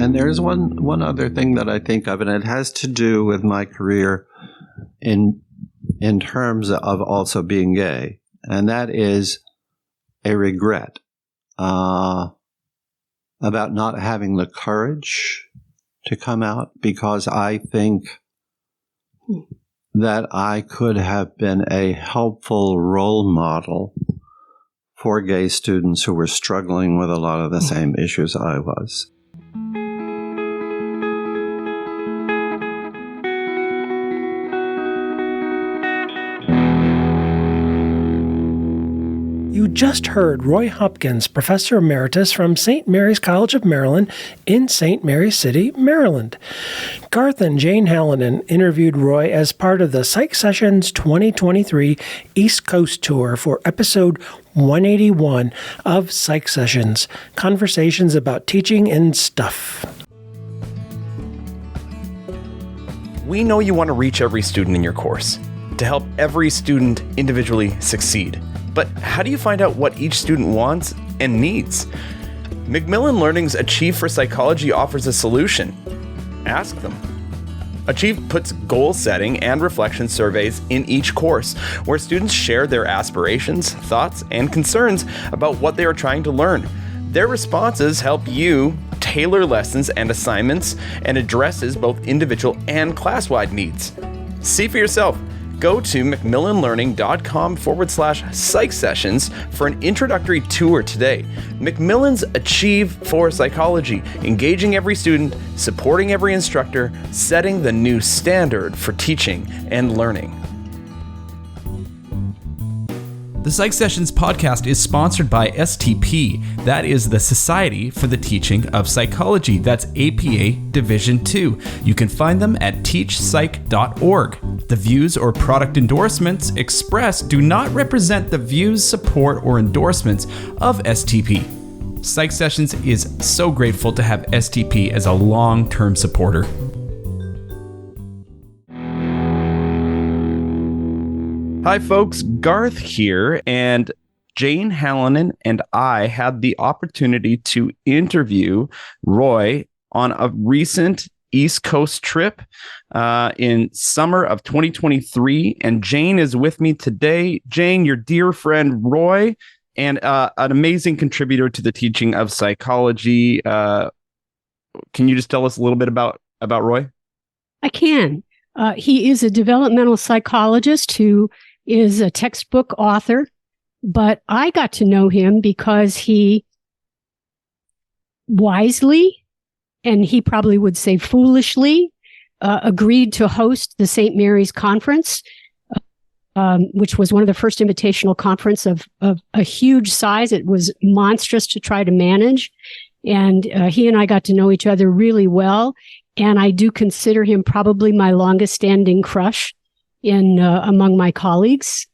And there's one other thing that I think of, and it has to do with my career in terms of also being gay, and that is a regret about not having the courage to come out, because I think that I could have been a helpful role model for gay students who were struggling with a lot of the same issues I was. You just heard Roy Hopkins, Professor Emeritus from St. Mary's College of Maryland in St. Mary's City, Maryland. Garth and Jane Halonen interviewed Roy as part of the Psych Sessions 2023 East Coast Tour for episode 181 of Psych Sessions, Conversations about Teaching and Stuff. We know you want to reach every student in your course, to help every student individually succeed. But how do you find out what each student wants and needs? Macmillan Learning's Achieve for Psychology offers a solution. Ask them. Achieve puts goal setting and reflection surveys in each course, where students share their aspirations, thoughts, and concerns about what they are trying to learn. Their responses help you tailor lessons and assignments and addresses both individual and class-wide needs. See for yourself. Go to macmillanlearning.com/psych sessions for an introductory tour today. Macmillan's Achieve for Psychology, engaging every student, supporting every instructor, setting the new standard for teaching and learning. The Psych Sessions podcast is sponsored by STP. That is the Society for the Teaching of Psychology. That's APA Division 2. You can find them at teachpsych.org. The views or product endorsements expressed do not represent the views, support, or endorsements of STP. Psych Sessions is so grateful to have STP as a long-term supporter. Hi folks, Garth here, and Jane Halonen and I had the opportunity to interview Roy on a recent East Coast trip in summer of 2023, and Jane is with me today. Jane, your dear friend Roy, and an amazing contributor to the teaching of psychology. Can you just tell us a little bit about Roy? I can. He is a developmental psychologist who is a textbook author, but I got to know him because he wisely, and he probably would say foolishly, agreed to host the St. Mary's Conference, which was one of the first invitational conference of a huge size. It was monstrous to try to manage. And he and I got to know each other really well. And I do consider him probably my longest standing crush in among my colleagues.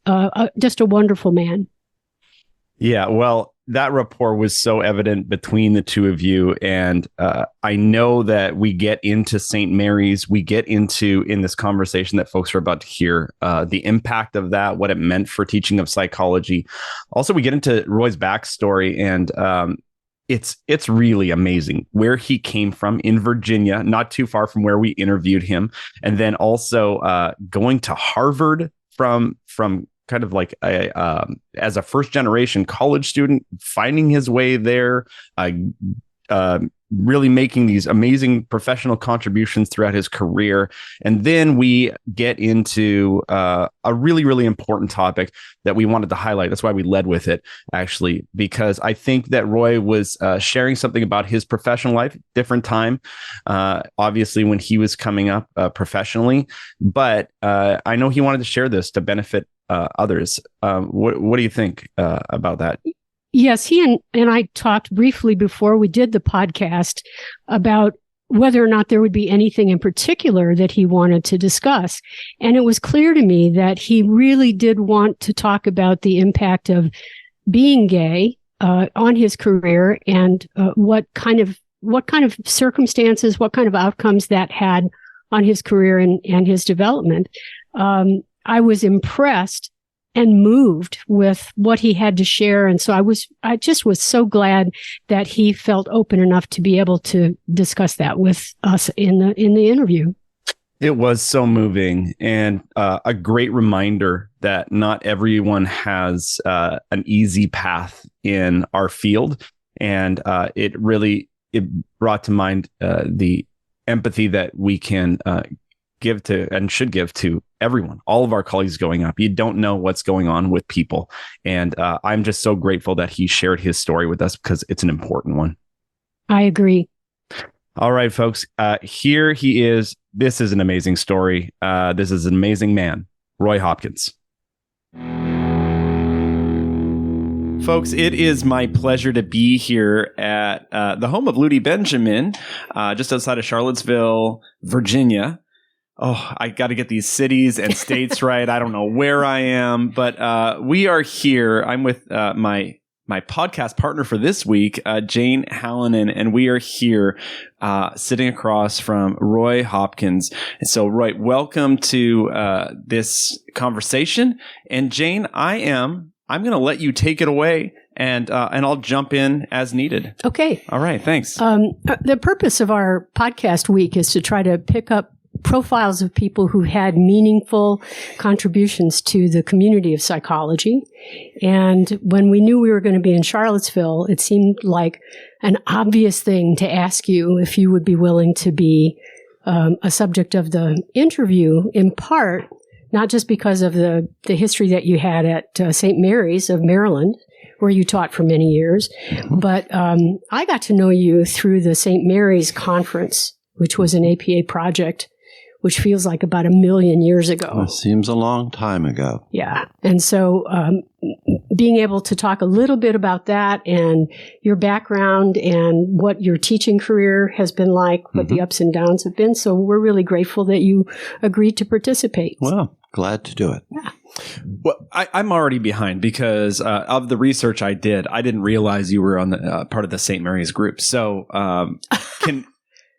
Just a wonderful man. Yeah, well, that rapport was so evident between the two of you. And I know that we get into St. Mary's, we get into, in this conversation that folks are about to hear, the impact of that, what it meant for teaching of psychology. Also, we get into Roy's backstory, and it's really amazing where he came from in Virginia, not too far from where we interviewed him. And then also going to Harvard from kind of like as a first generation college student, finding his way there, really making these amazing professional contributions throughout his career. And then we get into a really, really important topic that we wanted to highlight. That's why we led with it, actually, because I think that Roy was sharing something about his professional life, different time, obviously, when he was coming up professionally. But I know he wanted to share this to benefit others. What do you think about that? Yes, he and I talked briefly before we did the podcast about whether or not there would be anything in particular that he wanted to discuss. And it was clear to me that he really did want to talk about the impact of being gay on his career, and what kind of circumstances, what kind of outcomes that had on his career and his development. I was impressed and moved with what he had to share. And so I just was so glad that he felt open enough to be able to discuss that with us in the interview. It was so moving, and a great reminder that not everyone has an easy path in our field. And it brought to mind the empathy that we can give to and should give to everyone, all of our colleagues going up. You don't know what's going on with people. And I'm just so grateful that he shared his story with us, because it's an important one. I agree. All right, folks, here he is. This is an amazing story. This is an amazing man, Roy Hopkins. Folks, it is my pleasure to be here at the home of Ludi Benjamin, just outside of Charlottesville, Virginia. Oh, I got to get these cities and states right. I don't know where I am, but we are here. I'm with my podcast partner for this week, Jane Halonen, and we are here sitting across from Roy Hopkins. And so, Roy, welcome to this conversation. And Jane, I'm going to let you take it away, and I'll jump in as needed. Okay. All right. Thanks. The purpose of our podcast week is to try to pick up profiles of people who had meaningful contributions to the community of psychology. And when we knew we were going to be in Charlottesville, it seemed like an obvious thing to ask you if you would be willing to be a subject of the interview, in part, not just because of the history that you had at St. Mary's of Maryland, where you taught for many years, but I got to know you through the St. Mary's conference, which was an APA project, which feels like about 1 million years ago. It seems a long time ago. Yeah. And so being able to talk a little bit about that and your background and what your teaching career has been like, what the ups and downs have been. So we're really grateful that you agreed to participate. Well, glad to do it. Yeah. Well, I'm already behind because of the research I did. I didn't realize you were on the part of the St. Mary's group. So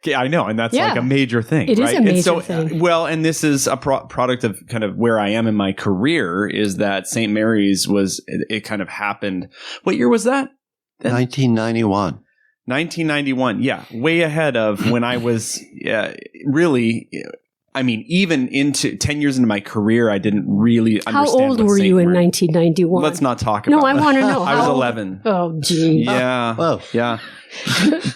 yeah, I know. And that's like a major thing. It right? is a major thing. Well, and this is a product of kind of where I am in my career, is that St. Mary's it kind of happened. What year was that? 1991. 1991. Yeah. Way ahead of when I was really, I mean, even into 10 years into my career, I didn't really understand. How old were you in 1991? Let's not talk about that. No, I want to know. I was 11. Oh, gee. Yeah. Oh. Yeah.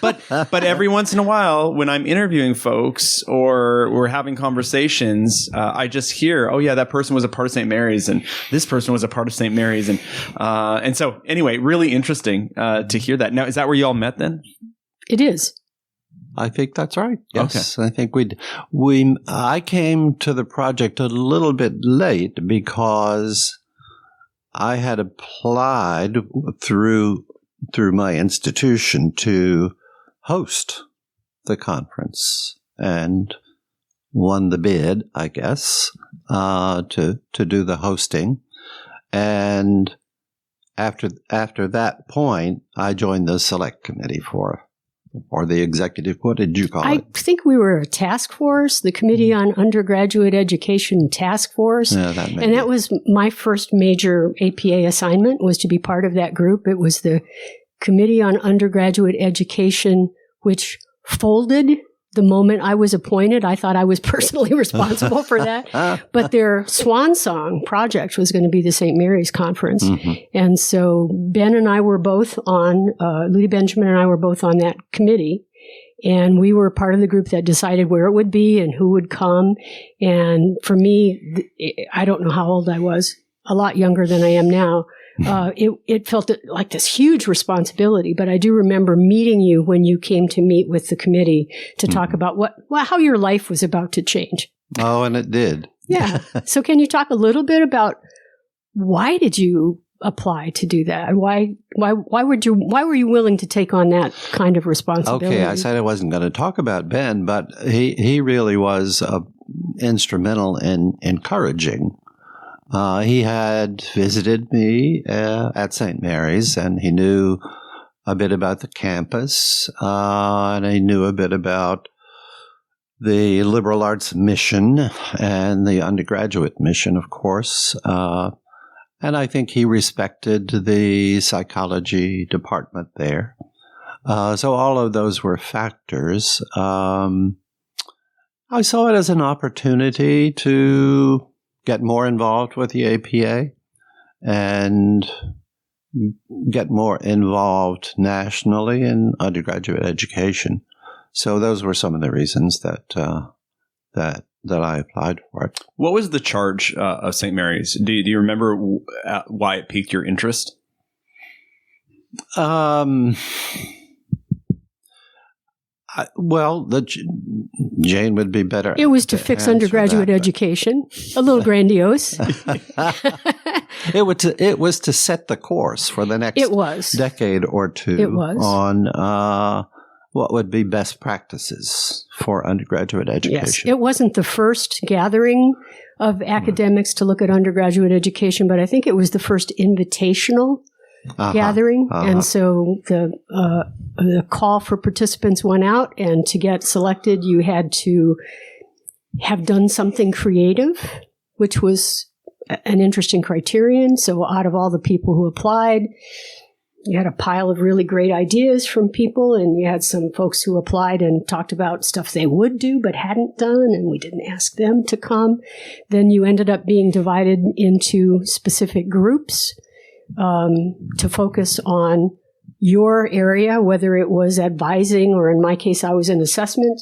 But every once in a while, when I'm interviewing folks or we're having conversations, I just hear, oh yeah, that person was a part of St. Mary's, and this person was a part of St. Mary's, and so anyway, really interesting to hear that. Now, is that where you all met then? It is. I think that's right. Yes, Okay. I think I came to the project a little bit late because I had applied through my institution to host the conference and won the bid, I guess, to do the hosting. And after that point, I joined the select committee or the executive. What did you call it? I think we were a task force, the Committee on Undergraduate Education Task Force. Yeah, that was my first major APA assignment, was to be part of that group. It was the Committee on Undergraduate Education, which folded the moment I was appointed. I thought I was personally responsible for that. But their swan song project was going to be the St. Mary's Conference. Mm-hmm. And so Ben and I were both on, Ludi Benjamin and I were both on that committee. And we were part of the group that decided where it would be and who would come. And for me, I don't know how old I was, a lot younger than I am now. It felt like this huge responsibility, but I do remember meeting you when you came to meet with the committee to talk about how your life was about to change. Oh, and it did. Yeah. So can you talk a little bit about why did you apply to do that? Why were you willing to take on that kind of responsibility? Okay, I said I wasn't going to talk about Ben, but he really was instrumental in encouraging. He had visited me at St. Mary's, and he knew a bit about the campus, and he knew a bit about the liberal arts mission and the undergraduate mission, of course. And I think he respected the psychology department there. So all of those were factors. I saw it as an opportunity to get more involved with the APA and get more involved nationally in undergraduate education. So those were some of the reasons that I applied for it. What was the charge of St. Mary's? Do you remember why it piqued your interest? Jane would be better. It was to fix undergraduate education. A little grandiose. It was to set the course for the next decade or two on what would be best practices for undergraduate education. Yes, it wasn't the first gathering of academics to look at undergraduate education, but I think it was the first invitational gathering. And so the call for participants went out, and to get selected, you had to have done something creative, which was an interesting criterion. So out of all the people who applied, you had a pile of really great ideas from people, and you had some folks who applied and talked about stuff they would do but hadn't done, and we didn't ask them to come. Then you ended up being divided into specific groups to focus on your area, whether it was advising, or in my case, I was in assessment,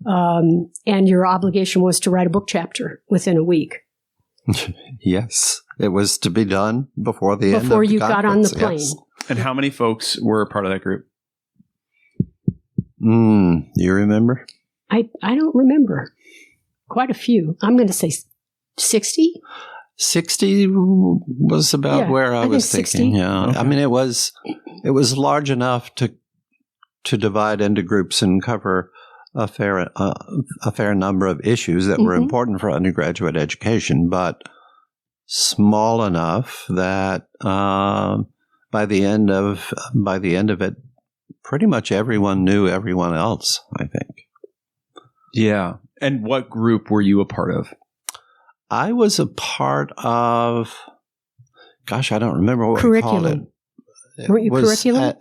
and your obligation was to write a book chapter within a week. Yes, it was to be done before the end of the Before you got on the plane. Yes. And how many folks were a part of that group? You remember? I don't remember. Quite a few. I'm going to say 60. 60 was about where I was thinking. 60. Yeah, okay. I mean, it was large enough to divide into groups and cover a fair number of issues that were important for undergraduate education, but small enough that by the end of it, pretty much everyone knew everyone else, I think. Yeah. And what group were you a part of? I was a part of, I don't remember what curriculum. we called it. Weren't you curriculum?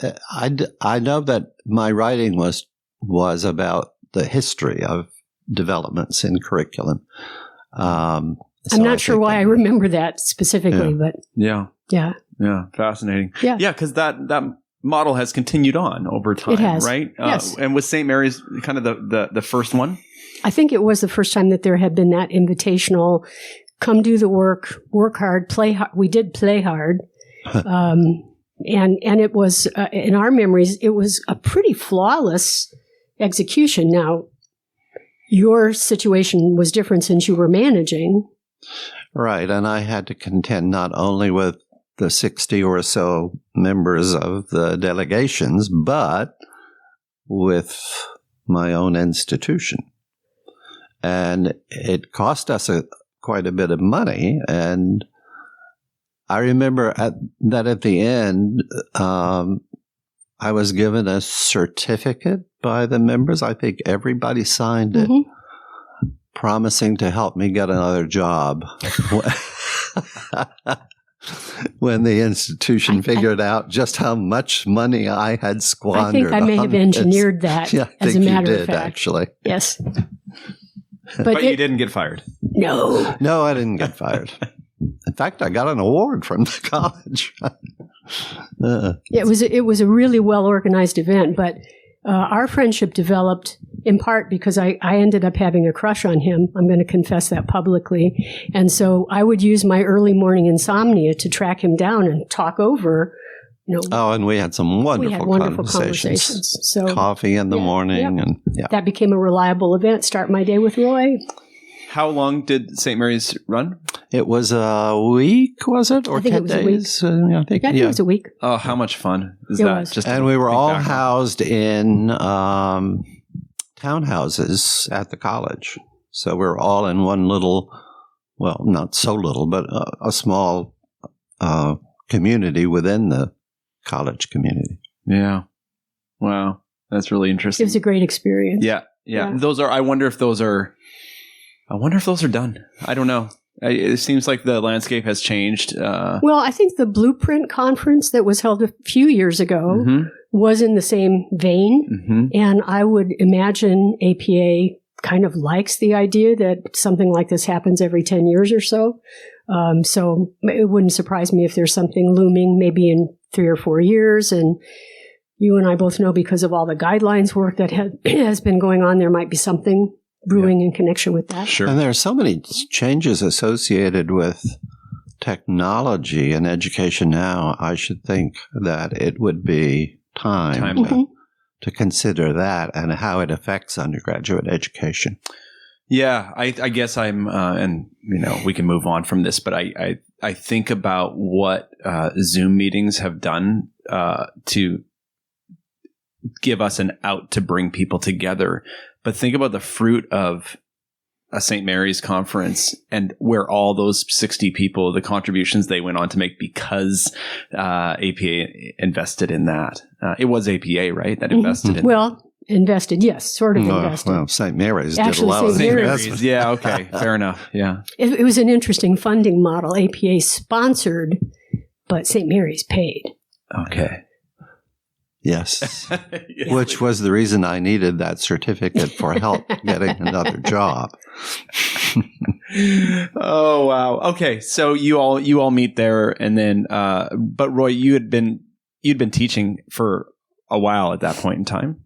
I know that my writing was about the history of developments in curriculum. I'm not sure why I remember that specifically, but yeah, fascinating. Yeah, because that model has continued on over time. It has, right? Yes. And was St. Mary's kind of the first one? I think it was the first time that there had been that invitational, come do the work hard, play hard. We did play hard. And it was, in our memories, it was a pretty flawless execution. Now, your situation was different since you were managing. Right. And I had to contend not only with the 60 or so members of the delegations, but with my own institution. And it cost us quite a bit of money. And I remember that at the end, I was given a certificate by the members. I think everybody signed it, promising to help me get another job. When the institution figured out just how much money I had squandered. I think I may have engineered that, as a matter of fact. Actually. Yes. But you didn't get fired. No. No, I didn't get fired. In fact, I got an award from the college. It was a really well-organized event, but our friendship developed in part because I ended up having a crush on him. I'm going to confess that publicly. And so I would use my early morning insomnia to track him down and talk over. And we had some wonderful conversations. So coffee in the morning. And that became a reliable event. Start my day with Roy. How long did St. Mary's run? It was a week, was it? Or I think 10 it was days? a week. I think it was a week. Oh, how much fun is it that? Was. And we were all housed in townhouses at the college. So we were all in one little, well, not so little, but a small community within the college community. Yeah. Wow. That's really interesting. It was a great experience. Yeah. Those are, I wonder if those are done. I don't know. It seems like the landscape has changed. Well, I think the Blueprint conference that was held a few years ago was in the same vein. And I would imagine APA kind of likes the idea that something like this happens every 10 years or so. So it wouldn't surprise me if there's something looming maybe in 3 or 4 years. And you and I both know because of all the guidelines work that has been going on, there might be something brewing in connection with that. Sure. And there are so many changes associated with technology in education now. I should think that it would be time to consider that and how it affects undergraduate education. Yeah, I guess I'm, and we can move on from this, but I think about what Zoom meetings have done to give us an out to bring people together. But think about the fruit of a St. Mary's conference and where all those 60 people, the contributions they went on to make because APA invested in that. It was APA, right, that invested in invested, yes, sort of invested. Well, St. Mary's Actually, did a lot of St. investment. Yeah, okay, fair enough, yeah. It was an interesting funding model. APA sponsored, but St. Mary's paid. Okay. Yes, which was the reason I needed that certificate for help getting another job. Oh wow! Okay, so you all meet there, and then, but Roy, you'd been teaching for a while at that point in time.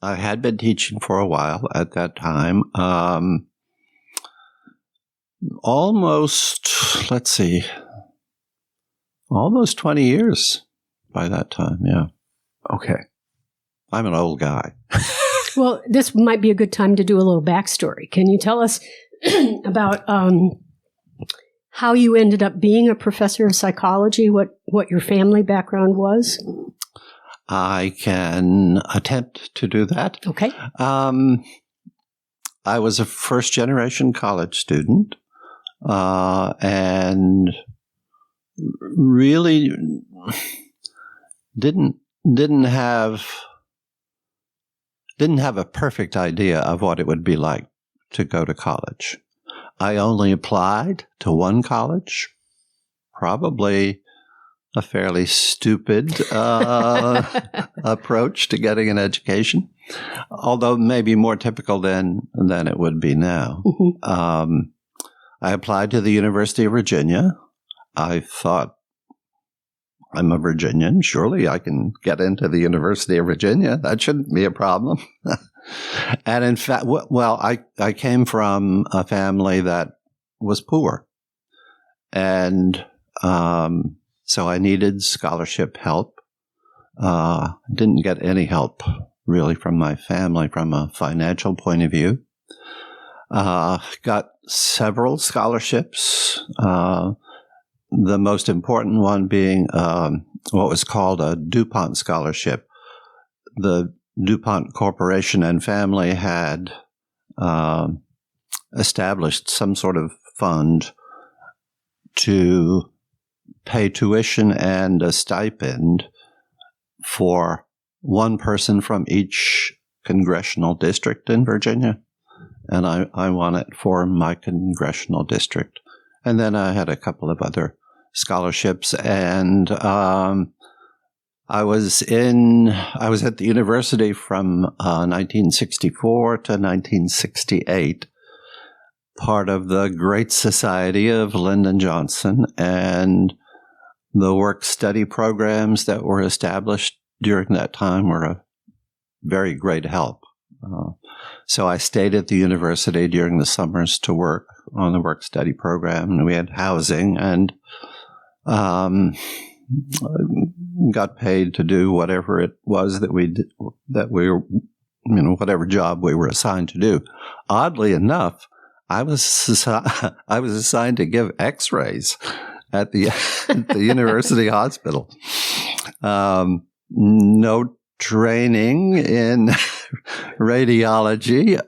I had been teaching for a while at that time, almost 20 years by that time. Yeah. Okay. I'm an old guy. Well, this might be a good time to do a little backstory. Can you tell us about how you ended up being a professor of psychology, what your family background was? I can attempt to do that. Okay. I was a first-generation college student and really didn't have a perfect idea of what it would be like to go to college. I only applied to one college, probably a fairly stupid approach to getting an education, although maybe more typical than it would be now. I applied to the University of Virginia. I thought, I'm a Virginian. Surely I can get into the University of Virginia. That shouldn't be a problem. And in fact, I came from a family that was poor. And so I needed scholarship help. Didn't get any help really from my family from a financial point of view. Got several scholarships. The most important one being what was called a DuPont scholarship. The DuPont Corporation and family had established some sort of fund to pay tuition and a stipend for one person from each congressional district in Virginia. And I won it for my congressional district. And then I had a couple of other scholarships, and I was at the university from 1964 to 1968, part of the Great Society of Lyndon Johnson, and the work-study programs that were established during that time were a very great help. So I stayed at the university during the summers to work on the work-study program, and we had housing, and got paid to do whatever it was that we were, whatever job we were assigned to do. Oddly enough, I was assigned to give X-rays at the university hospital. No training in radiology.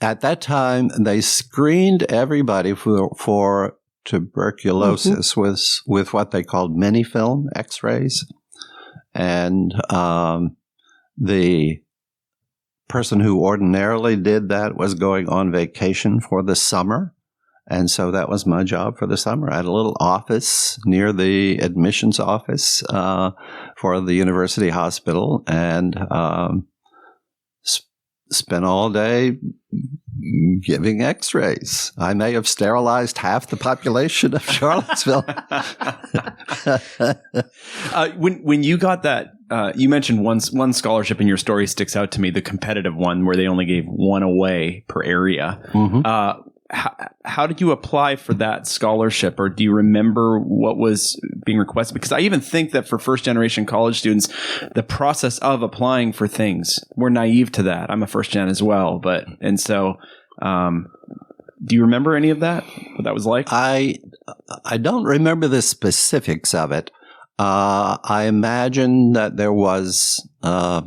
At that time, they screened everybody for tuberculosis with what they called mini-film X-rays. And the person who ordinarily did that was going on vacation for the summer. And so that was my job for the summer. I had a little office near the admissions office for the university hospital, and spent all day giving x-rays. I may have sterilized half the population of Charlottesville. When you got that, you mentioned one scholarship in your story sticks out to me, the competitive one where they only gave one away per area. Mm-hmm. How did you apply for that scholarship, or do you remember what was being requested? Because I even think that for first-generation college students, the process of applying for things, we're naive to that. I'm a first-gen as well, and so do you remember any of that, what that was like? I don't remember the specifics of it. I imagine that there was a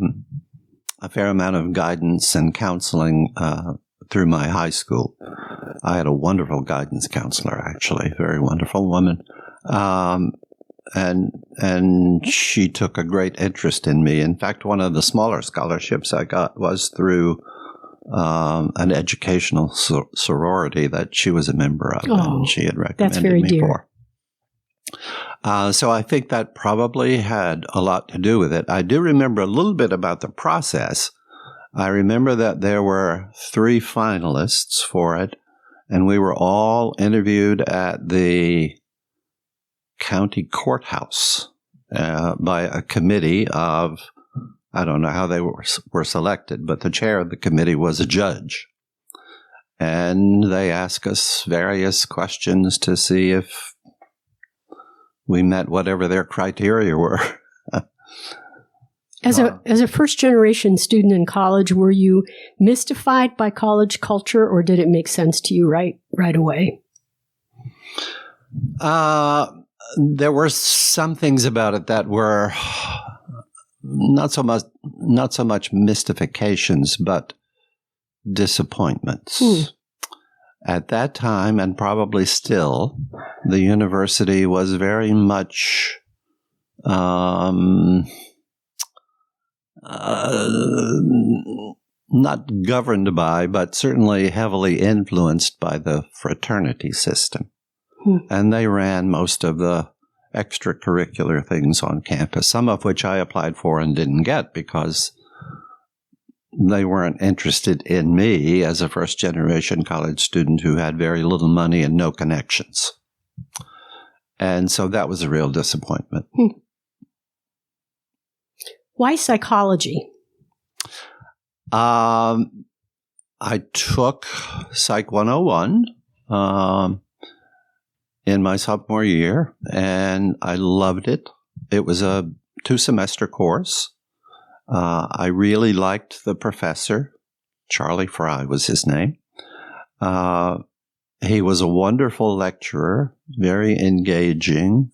fair amount of guidance and counseling through my high school. I had a wonderful guidance counselor, actually, very wonderful woman. And she took a great interest in me. In fact, one of the smaller scholarships I got was through an educational sorority that she was a member of, and she had recommended me for. So I think that probably had a lot to do with it. I do remember a little bit about the process. I remember that there were 3 finalists for it, and we were all interviewed at the county courthouse by a committee of, I don't know how they were selected, but the chair of the committee was a judge. And they asked us various questions to see if we met whatever their criteria were. As a first-generation student in college, were you mystified by college culture, or did it make sense to you right away? There were some things about it that were not so much mystifications, but disappointments. At that time, and probably still, the university was very much not governed by, but certainly heavily influenced by the fraternity system. And they ran most of the extracurricular things on campus, some of which I applied for and didn't get because they weren't interested in me as a first-generation college student who had very little money and no connections. And so that was a real disappointment. Why psychology? I took Psych 101 in my sophomore year, and I loved it. It was a 2-semester course. I really liked the professor. Charlie Fry was his name. He was a wonderful lecturer, very engaging.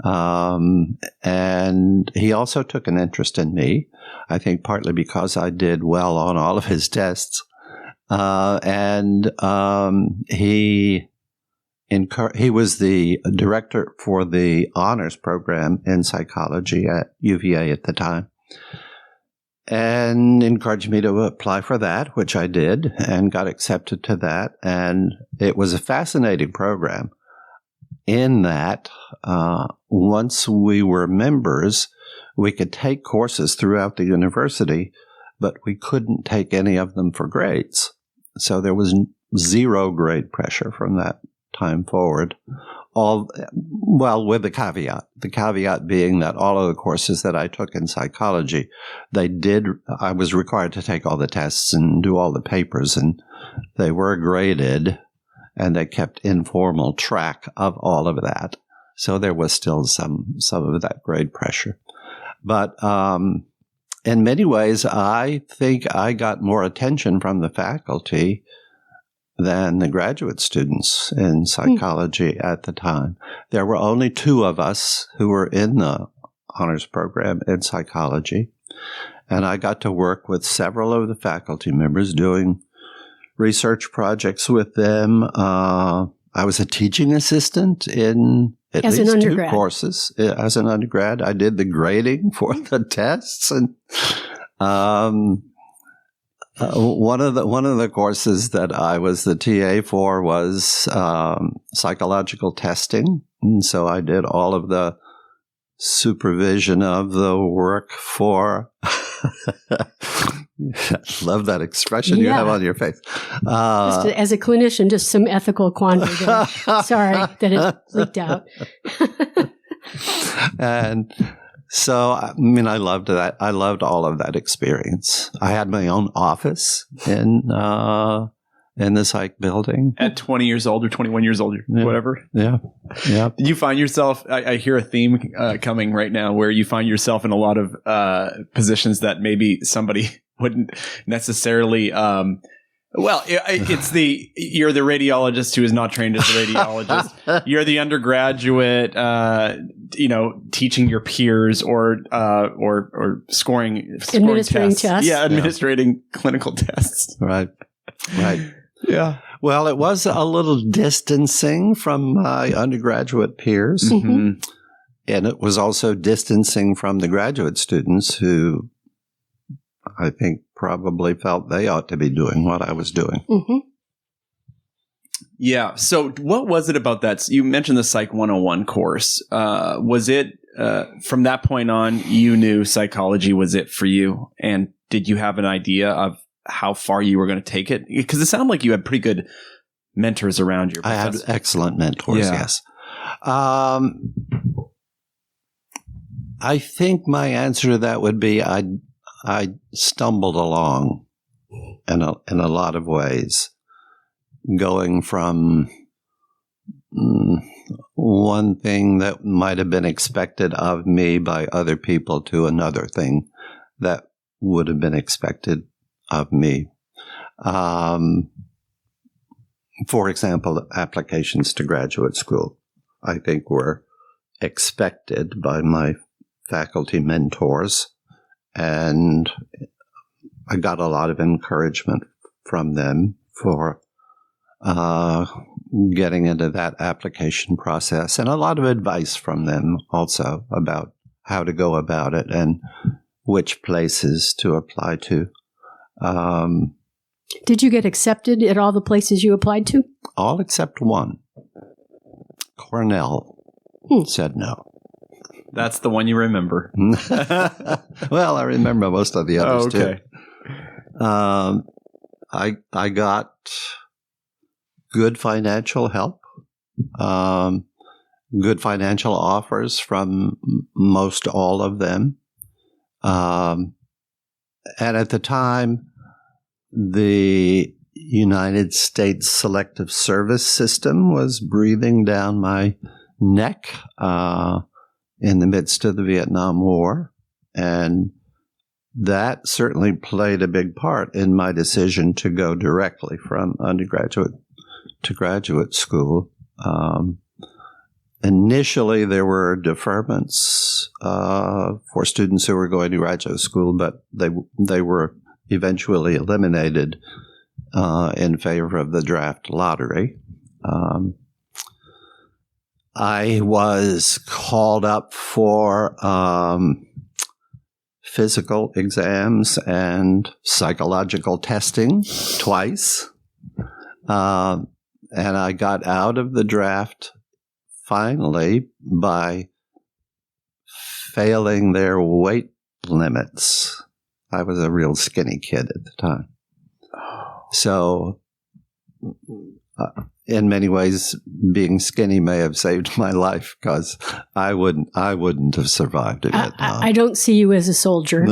And he also took an interest in me, I think partly because I did well on all of his tests. He was the director for the honors program in psychology at UVA at the time, and encouraged me to apply for that, which I did, and got accepted to that. And it was a fascinating program in that once we were members, we could take courses throughout the university, but we couldn't take any of them for grades. So there was 0 grade pressure from that time forward. With the caveat being that all of the courses that I took in psychology, I was required to take all the tests and do all the papers, and they were graded, and they kept informal track of all of that. So there was still some of that grade pressure. But in many ways, I think I got more attention from the faculty than the graduate students in psychology at the time. There were only 2 of us who were in the honors program in psychology, and I got to work with several of the faculty members doing research projects with them. I was a teaching assistant in at least 2 courses. As an undergrad, I did the grading for the tests, and One of the courses that I was the TA for was psychological testing, and so I did all of the supervision of the work for. Love that expression you have on your face. As a clinician, just some ethical quandary there. Sorry that it leaked out. And so, I mean, I loved that. I loved all of that experience. I had my own office in the psych building. At 20 years old or 21 years old, whatever. Yeah. Yeah. Did you find yourself, I hear a theme coming right now where you find yourself in a lot of positions that maybe somebody wouldn't necessarily, you're the radiologist who is not trained as a radiologist. You're the undergraduate, teaching your peers or scoring administering tests. Yeah, administrating clinical tests. Right. Right. Yeah. Well, it was a little distancing from my undergraduate peers. Mm-hmm. And it was also distancing from the graduate students who I think probably felt they ought to be doing what I was doing. Mm-hmm. Yeah. So what was it about that? You mentioned the Psych 101 course. Was it from that point on, you knew psychology was it for you? And did you have an idea of how far you were going to take it? Because it sounded like you had pretty good mentors around you. I had excellent mentors, yes. I think my answer to that would be I stumbled along in a lot of ways, going from one thing that might have been expected of me by other people to another thing that would have been expected of me. For example, applications to graduate school, I think, were expected by my faculty mentors, and I got a lot of encouragement from them for getting into that application process, and a lot of advice from them also about how to go about it and which places to apply to. Did you get accepted at all the places you applied to? All except one. Cornell said no. That's the one you remember. Well, I remember most of the others too. I got good financial help, good financial offers from most all of them. And at the time, the United States Selective Service System was breathing down my neck in the midst of the Vietnam War. And that certainly played a big part in my decision to go directly from undergraduate to graduate school. Initially, there were deferments for students who were going to graduate school, but they were eventually eliminated in favor of the draft lottery. I was called up for physical exams and psychological testing twice, and I got out of the draft finally by failing their weight limits. I was a real skinny kid at the time. So, in many ways, being skinny may have saved my life because I wouldn't have survived it. I don't see you as a soldier.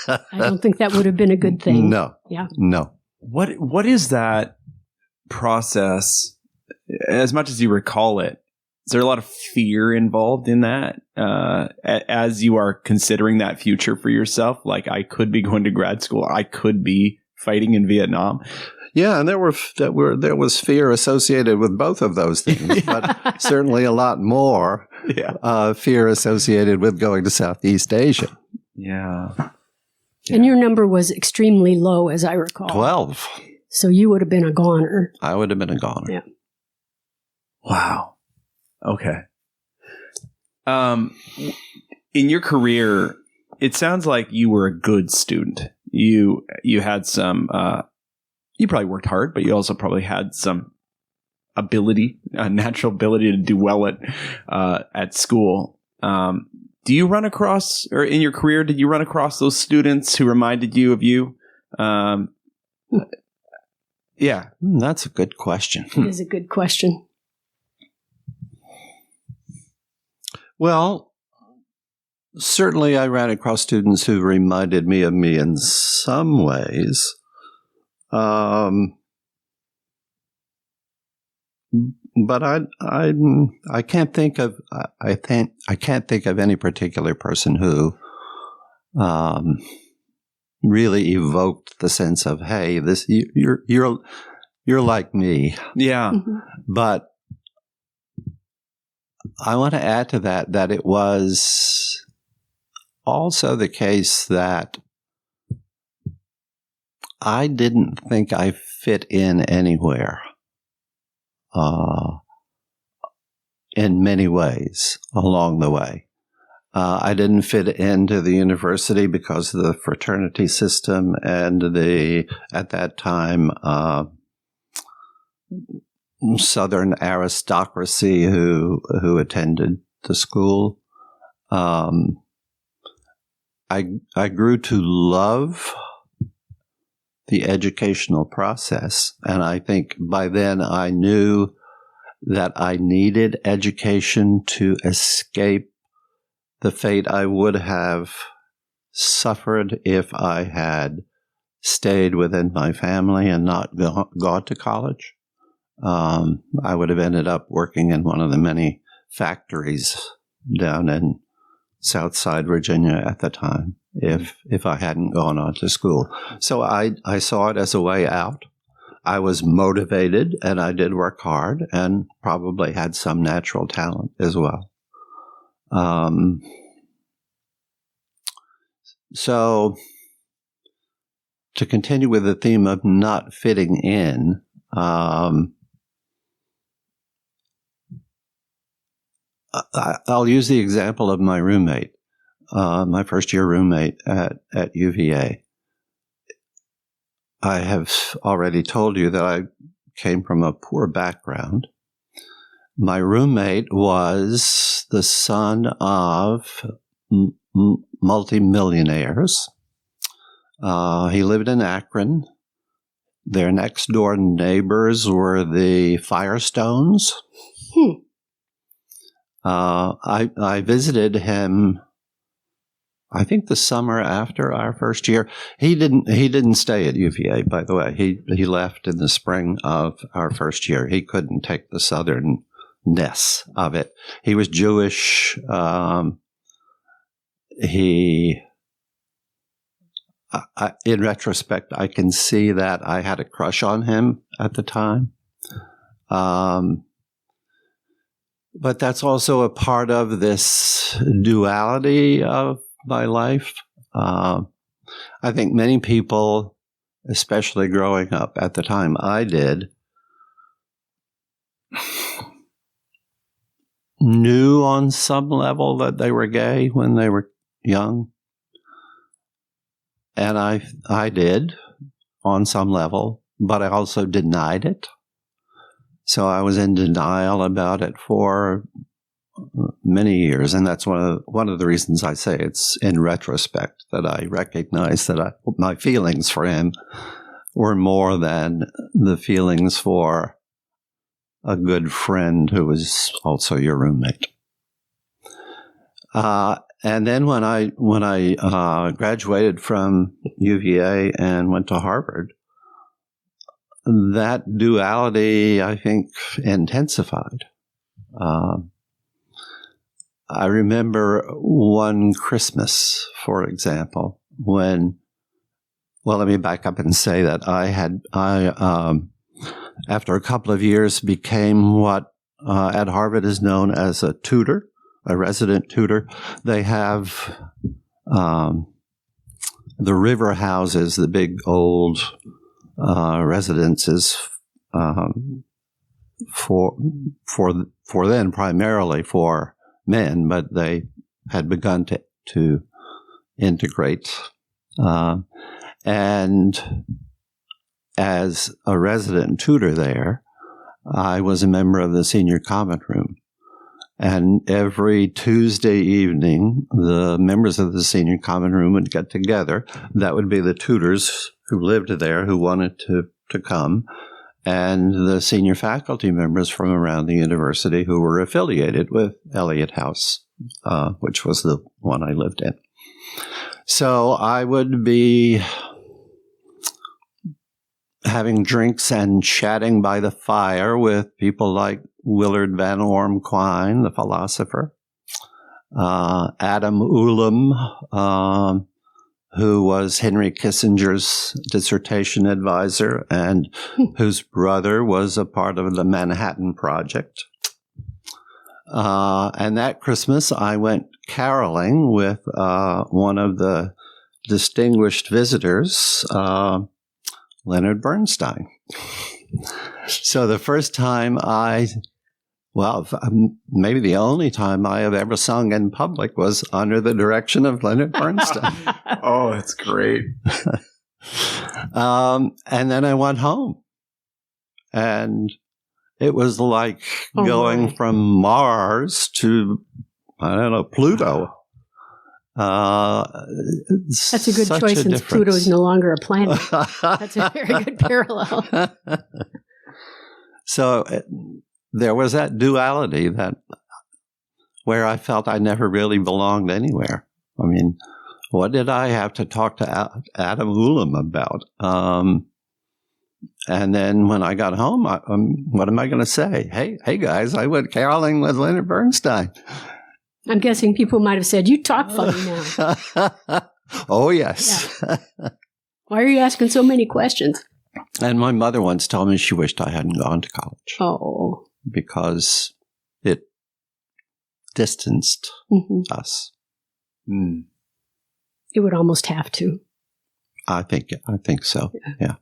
I don't think that would have been a good thing. No. Yeah. No. What is that process? As much as you recall it, is there a lot of fear involved in that as you are considering that future for yourself? Like, I could be going to grad school. I could be fighting in Vietnam. Yeah, and there was fear associated with both of those things, but certainly a lot more fear associated with going to Southeast Asia. Yeah. And your number was extremely low, as I recall. 12. So you would have been a goner. I would have been a goner. Yeah. Wow. Okay. In your career, it sounds like you were a good student. you had some. You probably worked hard, but you also probably had some ability, a natural ability to do well at school. Do you run across, or in your career, did you run across those students who reminded you of you? Yeah, that's a good question. It is a good question. Well, certainly I ran across students who reminded me of me in some ways. But I can't think of I can't think of any particular person who really evoked the sense of, hey, this you're like me. Yeah. Mm-hmm. But I want to add to that it was also the case that I didn't think I fit in anywhere. In many ways along the way. I didn't fit into the university because of the fraternity system and at that time, Southern aristocracy who attended the school. I grew to love the educational process, and I think by then I knew that I needed education to escape the fate I would have suffered if I had stayed within my family and not gone to college. I would have ended up working in one of the many factories down in Southside Virginia at the time if I hadn't gone on to school. So I saw it as a way out. I was motivated, and I did work hard, and probably had some natural talent as well. So, to continue with the theme of not fitting in, I'll use the example of my roommate, my first-year roommate at UVA. I have already told you that I came from a poor background. My roommate was the son of multimillionaires. He lived in Akron. Their next door neighbors were the Firestones. I visited him, I think, the summer after our first year. He didn't stay at UVA, by the way. He left in the spring of our first year. He couldn't take the southernness of it. He was Jewish. In retrospect, I can see that I had a crush on him at the time. But that's also a part of this duality of my life. I think many people, especially growing up at the time I did, knew on some level that they were gay when they were young. And I did on some level, but I also denied it. So I was in denial about it for many years, and that's one of the reasons I say it's in retrospect that I recognize that my feelings for him were more than the feelings for a good friend who was also your roommate. And then when I graduated from UVA and went to Harvard, that duality, I think, intensified. I remember one Christmas, for example, when, well, let me back up and say that I after a couple of years, became what at Harvard is known as a tutor, a resident tutor. They have the river houses, the big old residences for then primarily for men, but they had begun to integrate. And as a resident tutor there, I was a member of the senior comment room. And every Tuesday evening, the members of the senior common room would get together. That would be the tutors who lived there who wanted to come, and the senior faculty members from around the university who were affiliated with Eliot House, which was the one I lived in. So I would be having drinks and chatting by the fire with people like Willard Van Orme Quine, the philosopher, Adam Ulam, who was Henry Kissinger's dissertation advisor and whose brother was a part of the Manhattan Project. And that Christmas, I went caroling with one of the distinguished visitors, Leonard Bernstein. So the first time maybe the only time I have ever sung in public was under the direction of Leonard Bernstein. Oh, that's great. And then I went home. And it was like going from Mars to, I don't know, Pluto. That's a good choice since Pluto is no longer a planet. That's a very good parallel. So there was that duality where I felt I never really belonged anywhere. I mean, what did I have to talk to Adam Ulam about? And then when I got home, what am I going to say? Hey guys, I went caroling with Leonard Bernstein. I'm guessing people might have said, "You talk funny now." Oh, yes. Yeah. Why are you asking so many questions? And my mother once told me she wished I hadn't gone to college. Oh. Because it distanced us. Mm. It would almost have to. I think so, yeah.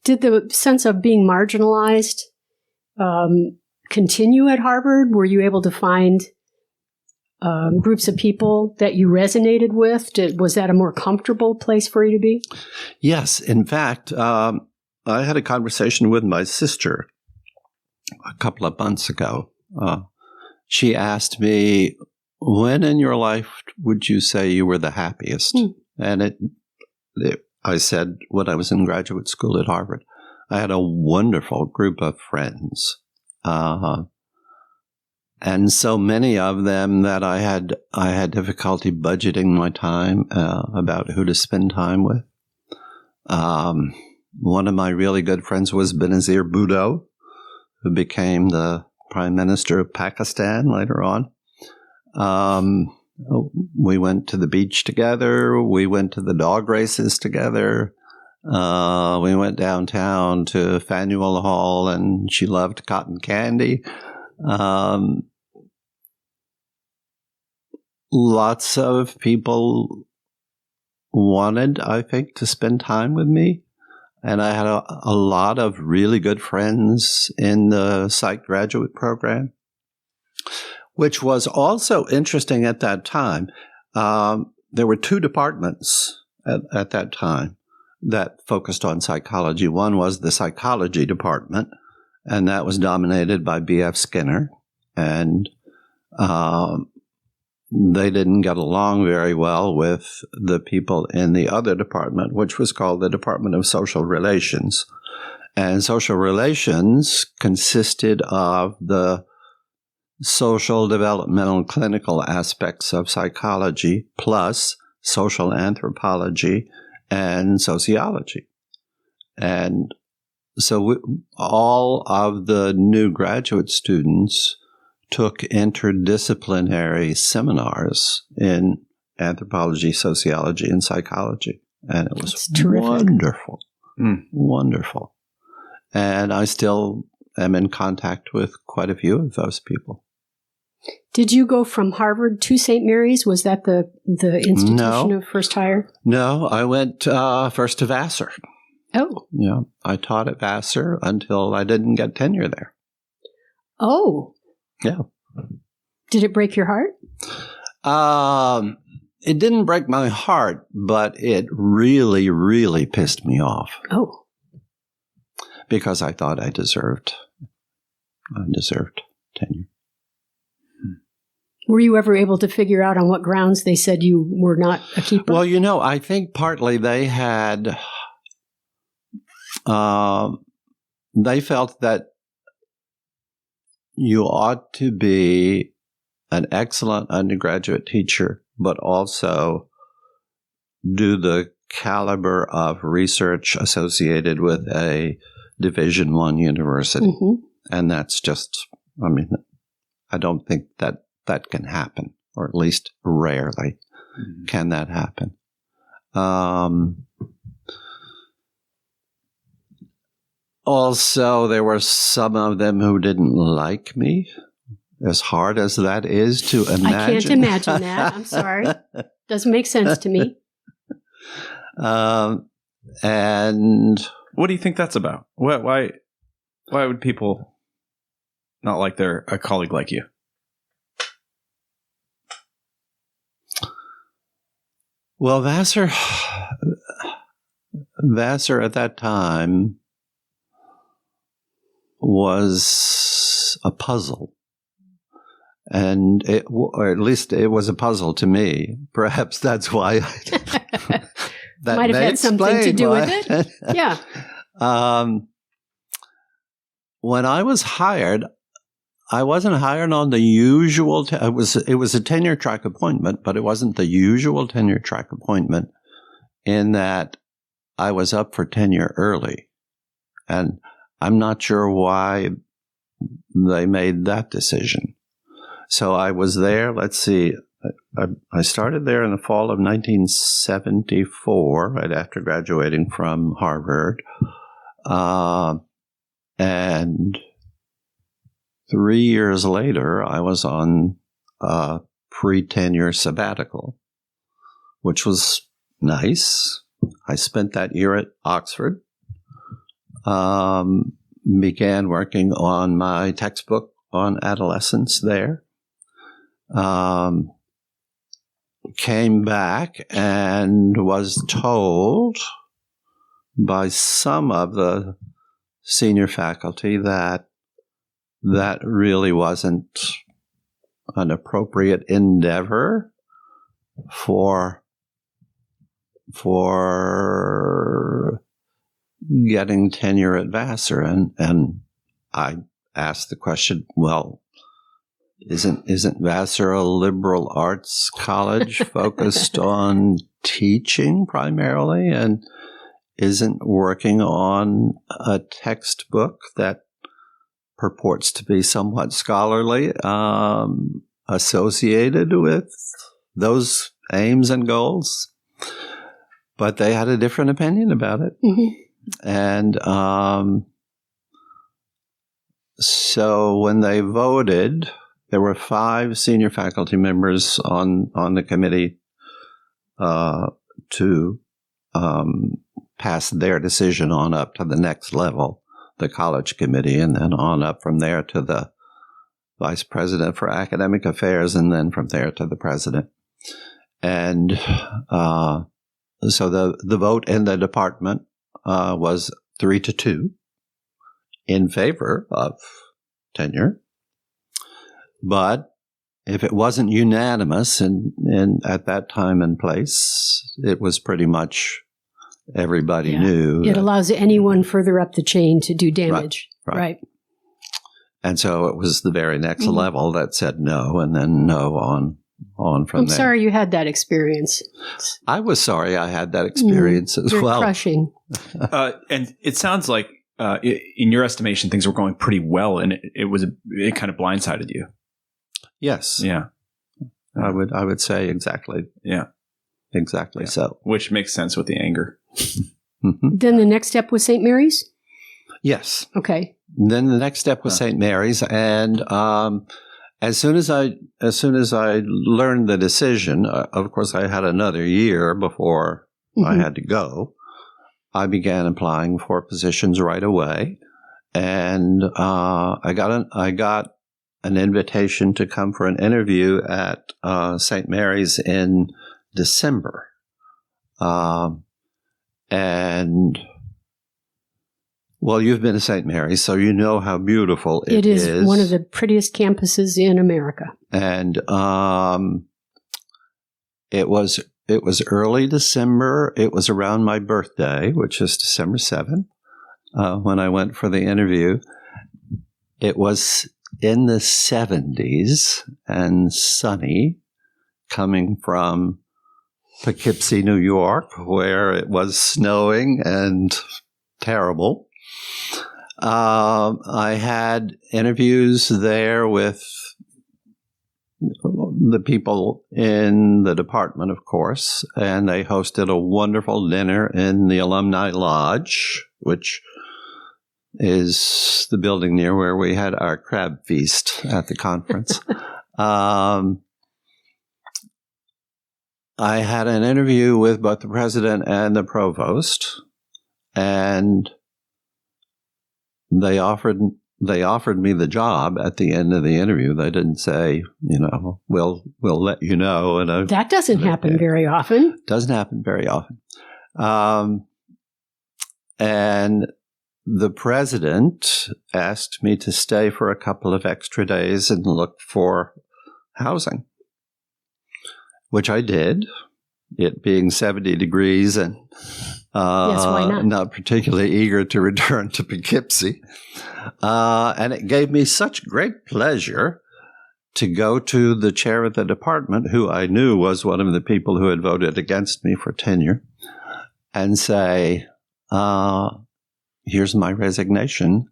Did the sense of being marginalized continue at Harvard? Were you able to find groups of people that you resonated with? Was that a more comfortable place for you to be? Yes. In fact, I had a conversation with my sister a couple of months ago. She asked me, when in your life would you say you were the happiest? And I said, when I was in graduate school at Harvard. I had a wonderful group of friends. And so many of them that I had difficulty budgeting my time about who to spend time with. One of my really good friends was Benazir Bhutto, who became the Prime Minister of Pakistan later on. We went to the beach together. We went to the dog races together. We went downtown to Faneuil Hall, and she loved cotton candy. Lots of people wanted, I think, to spend time with me. And I had a lot of really good friends in the psych graduate program, which was also interesting at that time. There were two departments at that time that focused on psychology. One was the psychology department, and that was dominated by B.F. Skinner. And they didn't get along very well with the people in the other department, which was called the Department of Social Relations. And social relations consisted of the social, developmental, clinical aspects of psychology, plus social anthropology and sociology. And so all of the new graduate students took interdisciplinary seminars in anthropology, sociology, and psychology. And it was wonderful. Wonderful. And I still am in contact with quite a few of those people. Did you go from Harvard to St. Mary's? Was that the institution of first hire? No, I went first to Vassar. Oh. Yeah, I taught at Vassar until I didn't get tenure there. Oh. Yeah. Did it break your heart? It didn't break my heart, but it really, really pissed me off. Oh. Because I thought I deserved tenure. Were you ever able to figure out on what grounds they said you were not a keeper? Well, I think partly they had, they felt that you ought to be an excellent undergraduate teacher, but also do the caliber of research associated with a Division I university. Mm-hmm. And that's just, I don't think that can happen, or at least rarely can that happen. Also, there were some of them who didn't like me, as hard as that is to imagine. I can't imagine that. I'm sorry. Doesn't make sense to me. And what do you think that's about? Why would people not like a colleague like you? Well, Vassar at that time was a puzzle. And or at least it was a puzzle to me. Perhaps that's why that might have had something to do with it. Yeah. When I was hired, I wasn't hired on the usual. It was a tenure track appointment, but it wasn't the usual tenure track appointment. In that, I was up for tenure early, and I'm not sure why they made that decision. So I was there. Let's see. I started there in the fall of 1974, right after graduating from Harvard, and 3 years later, I was on a pre-tenure sabbatical, which was nice. I spent that year at Oxford, began working on my textbook on adolescence there, came back and was told by some of the senior faculty that really wasn't an appropriate endeavor for getting tenure at Vassar. And I asked the question, well, isn't Vassar a liberal arts college focused on teaching primarily, and isn't working on a textbook that purports to be somewhat scholarly, associated with those aims and goals? But they had a different opinion about it. Mm-hmm. And so when they voted, there were 5 senior faculty members on the committee to pass their decision on up to the next level, the college committee, and then on up from there to the vice president for academic affairs, and then from there to the president. And so the vote in the department was 3-2 in favor of tenure. But if it wasn't unanimous in at that time and place, it was pretty much everybody knew. It allows anyone further up the chain to do damage. Right. And so it was the very next level that said no, and then no on from there. I'm sorry you had that experience. I was sorry I had that experience as well. Crushing. And it sounds like, in your estimation, things were going pretty well, and it kind of blindsided you. Yes. Yeah. I would say exactly. Yeah. Exactly so. Which makes sense with the anger. Mm-hmm. Then the next step was St. Mary's? Yes. Okay. Then the next step was St. Mary's, and as soon as I learned the decision, of course I had another year before I had to go. I began applying for positions right away, and I got an invitation to come for an interview at St. Mary's in December. And, well, you've been to St. Mary's, so you know how beautiful it is. It is one of the prettiest campuses in America. And it was early December. It was around my birthday, which is December 7th, when I went for the interview. It was in the 70s and sunny, coming from Poughkeepsie, New York, where it was snowing and terrible. I had interviews there with the people in the department, of course, and they hosted a wonderful dinner in the Alumni Lodge, which is the building near where we had our crab feast at the conference. I had an interview with both the president and the provost, and they offered me the job at the end of the interview. They didn't say, we'll let you know. And that doesn't happen very often. Doesn't happen very often. And the president asked me to stay for a couple of extra days and look for housing, which I did, it being 70 degrees and yes, why not? Not particularly eager to return to Poughkeepsie. And it gave me such great pleasure to go to the chair of the department, who I knew was one of the people who had voted against me for tenure, and say, here's my resignation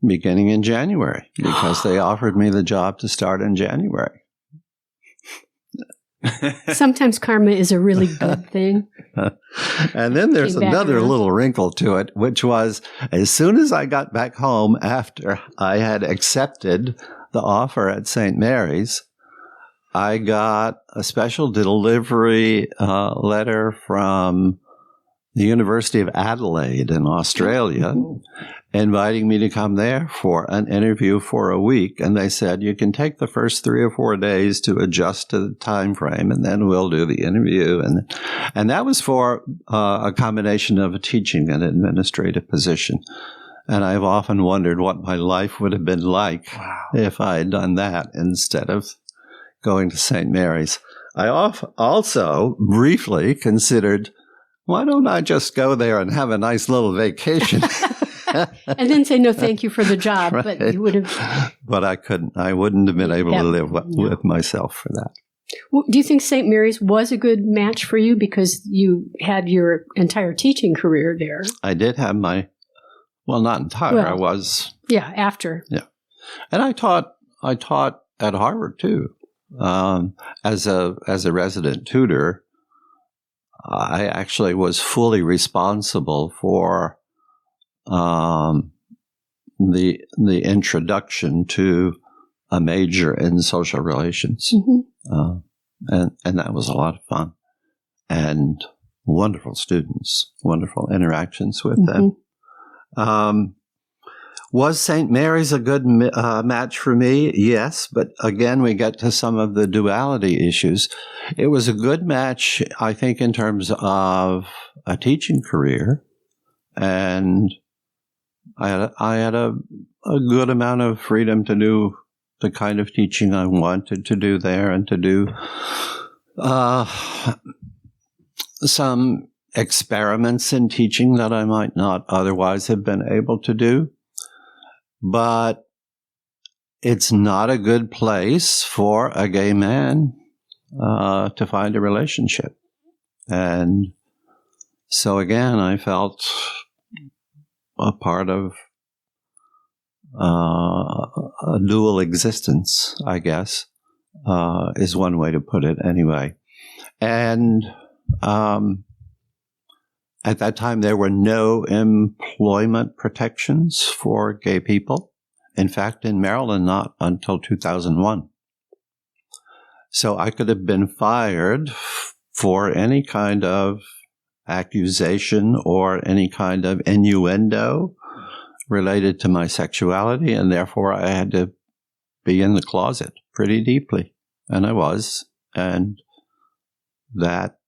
beginning in January, because they offered me the job to start in January. Sometimes karma is a really good thing. And then there's another little wrinkle to it, which was as soon as I got back home after I had accepted the offer at St. Mary's, I got a special delivery letter from the University of Adelaide in Australia, inviting me to come there for an interview for a week. And they said, you can take the first 3 or 4 days to adjust to the time frame, and then we'll do the interview. And that was for a combination of a teaching and administrative position. And I've often wondered what my life would have been like if I had done that instead of going to St. Mary's. I also briefly considered, why don't I just go there and have a nice little vacation? And then say, no, thank you for the job. Right. But you would have. But I couldn't. I wouldn't have been able to live with myself for that. Well, do you think St. Mary's was a good match for you because you had your entire teaching career there? I did have not entire. Well, I was. Yeah, after. Yeah. And I taught at Harvard too. As a resident tutor, I actually was fully responsible for the introduction to a major in social relations, and that was a lot of fun, and wonderful students, wonderful interactions with them. Was St. Mary's a good match for me? Yes, but again, we get to some of the duality issues. It was a good match, I think, in terms of a teaching career, and I had a good amount of freedom to do the kind of teaching I wanted to do there, and to do some experiments in teaching that I might not otherwise have been able to do. But it's not a good place for a gay man to find a relationship. And so again, I felt a part of a dual existence, I guess, is one way to put it anyway. And at that time, there were no employment protections for gay people. In fact, in Maryland, not until 2001. So I could have been fired for any kind of accusation or any kind of innuendo related to my sexuality, and therefore I had to be in the closet pretty deeply. And I was. And that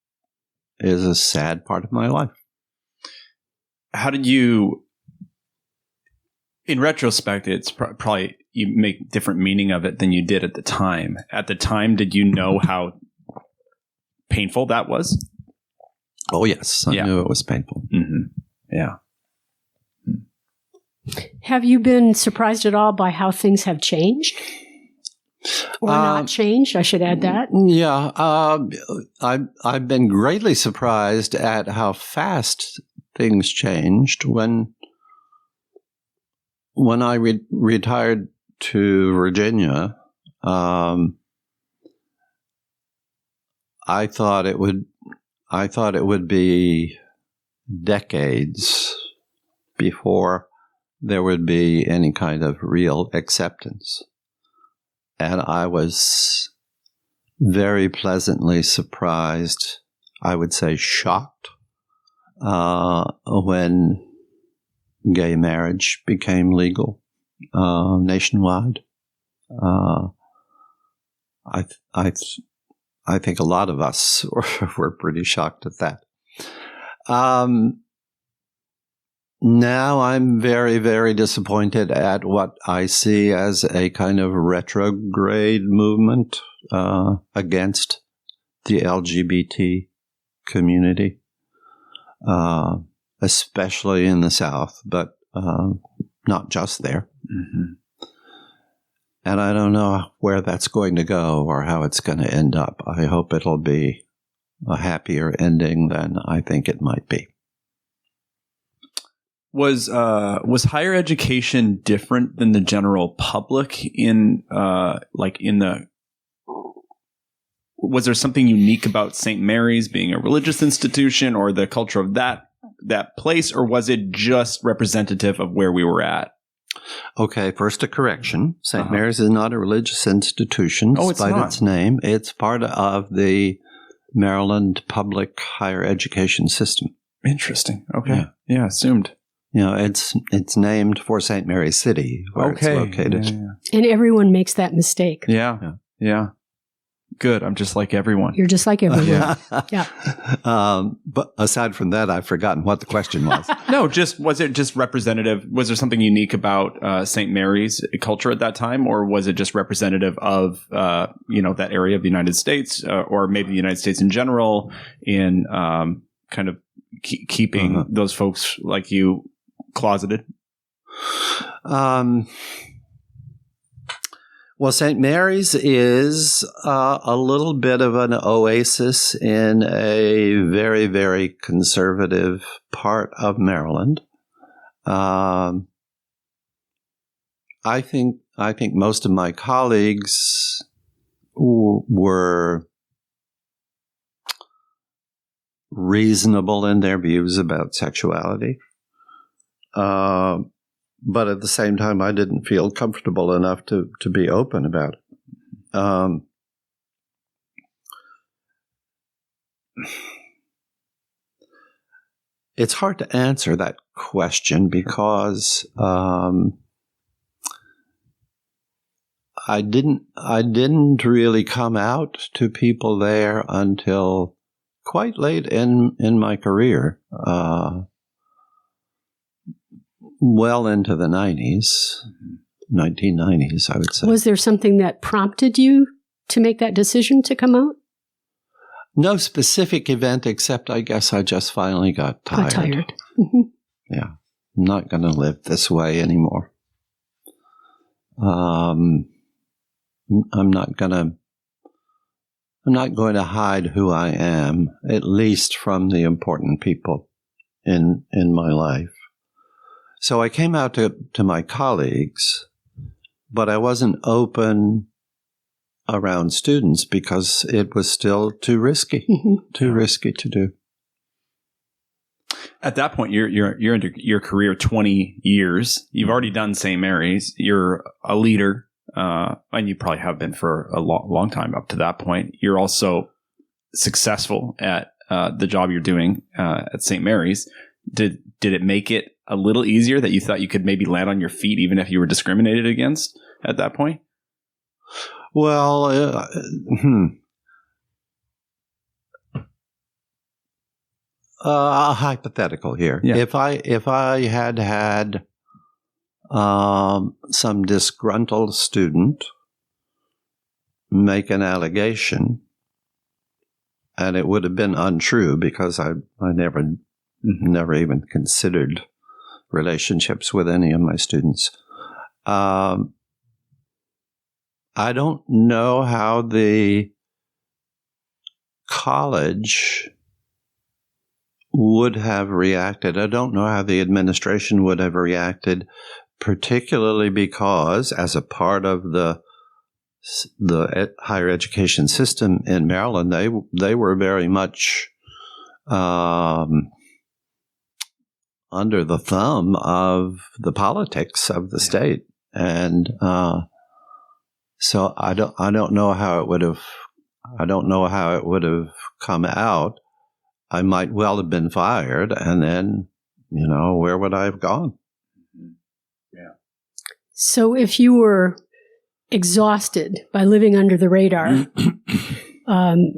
is a sad part of my life. How did you, in retrospect, it's probably you make different meaning of it than you did at the time. At the time, did you know how painful that was? Oh, yes. I knew it was painful. Mm-hmm. Yeah. Have you been surprised at all by how things have changed? Or not changed? I should add that. Yeah. I've been greatly surprised at how fast things changed. When I retired to Virginia, I thought it would be decades before there would be any kind of real acceptance. And I was very pleasantly surprised, I would say shocked, when gay marriage became legal nationwide. I think a lot of us were pretty shocked at that. Now I'm very, very disappointed at what I see as a kind of retrograde movement against the LGBT community, especially in the South, but not just there. Mm-hmm. And I don't know where that's going to go or how it's going to end up. I hope it'll be a happier ending than I think it might be. Was higher education different than the general public was there something unique about St. Mary's being a religious institution or the culture of that place, or was it just representative of where we were at? Okay, first a correction. St. Mary's is not a religious institution, despite its name. It's part of the Maryland public higher education system. Interesting. Okay. Yeah, assumed. You know, it's named for St. Mary's City, where it's located. Yeah. And everyone makes that mistake. Yeah. Good. I'm just like everyone. You're just like everyone. Yeah. But aside from that, I've forgotten what the question was. No, was it just representative? Was there something unique about St. Mary's culture at that time, or was it just representative of that area of the United States, or maybe the United States in general, in kind of keeping those folks like you closeted? Well, St. Mary's is a little bit of an oasis in a very, very conservative part of Maryland. I think most of my colleagues were reasonable in their views about sexuality. But at the same time, I didn't feel comfortable enough to be open about it. It's hard to answer that question because I didn't really come out to people there until quite late in my career. Well into the 1990s, I would say. Was there something that prompted you to make that decision to come out? No specific event, except I guess I just finally got tired. Mm-hmm. Yeah. I'm not going to live this way anymore. I'm not going to hide who I am, at least from the important people in my life. So I came out to my colleagues, but I wasn't open around students because it was still too risky to do. At that point, you're into your career 20 years. You've already done St. Mary's. You're a leader, and you probably have been for a long time up to that point. You're also successful at the job you're doing at St. Mary's. Did it make it a little easier that you thought you could maybe land on your feet even if you were discriminated against at that point? Well, hypothetical here. Yeah. If I had some disgruntled student make an allegation, and it would have been untrue because I never even considered relationships with any of my students. I don't know how the college would have reacted. I don't know how the administration would have reacted, particularly because as a part of the higher education system in Maryland, they were very much under the thumb of the politics of the state, and so I don't know how it would have come out. I might well have been fired, and then where would I have gone? Yeah. So if you were exhausted by living under the radar,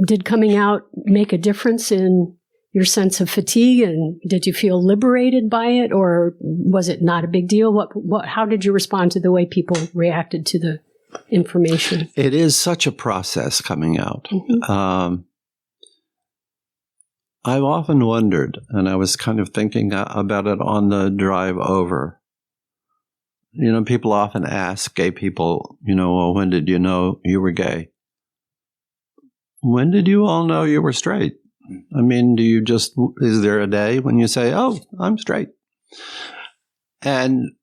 did coming out make a difference in your sense of fatigue, and did you feel liberated by it, or was it not a big deal? How did you respond to the way people reacted to the information? It is such a process coming out. Mm-hmm. I've often wondered, and I was kind of thinking about it on the drive over. People often ask gay people, well, when did you know you were gay? When did you all know you were straight? I mean, is there a day when you say, oh, I'm straight? And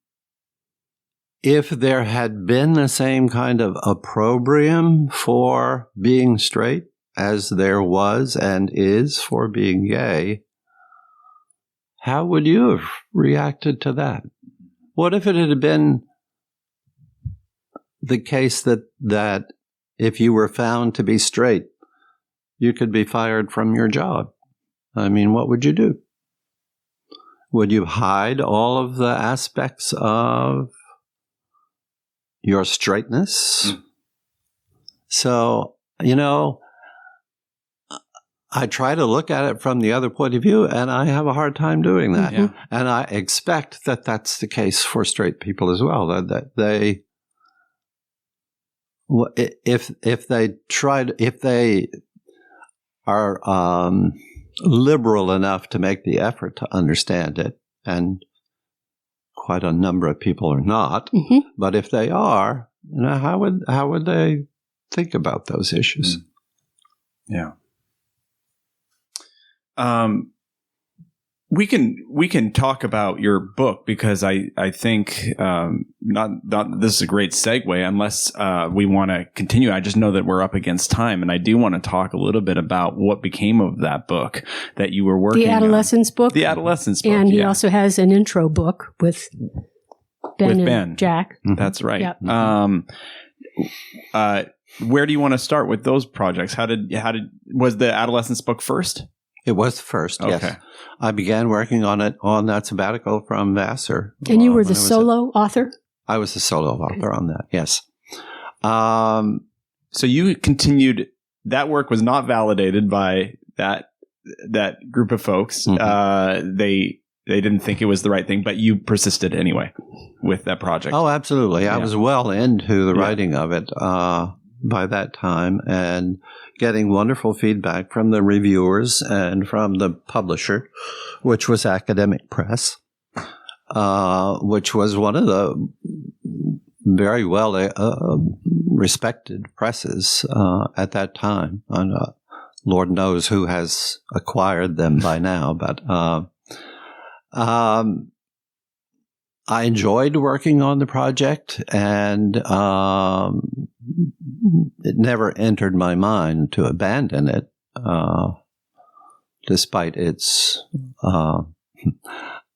if there had been the same kind of opprobrium for being straight as there was and is for being gay, how would you have reacted to that? What if it had been the case that if you were found to be straight, you could be fired from your job? I mean, what would you do? Would you hide all of the aspects of your straightness? So, I try to look at it from the other point of view, and I have a hard time doing that. Yeah. And I expect that that's the case for straight people as well, that they, if they are liberal enough to make the effort to understand it, and quite a number of people are not, mm-hmm. but if they are, how would they think about those issues? Yeah. We can talk about your book, because I think not this is a great segue, unless we want to continue. I just know that we're up against time, and I do want to talk a little bit about what became of that book that you were working on. The Adolescence book. The Adolescence book. And he also has an intro book with Ben and Jack. Mm-hmm. That's right. Yep. Where do you want to start with those projects? Was the Adolescence book first? It was first, yes. Okay. I began working on it on that sabbatical from Vassar. And you were the solo author? I was the solo author on that, yes. So you continued, that work was not validated by that group of folks. Mm-hmm. They didn't think it was the right thing, but you persisted anyway with that project. Oh, absolutely. I was well into the writing of it by that time, and getting wonderful feedback from the reviewers and from the publisher, which was Academic Press, which was one of the very well respected presses at that time. And Lord knows who has acquired them by now, but I enjoyed working on the project, and it never entered my mind to abandon it, despite its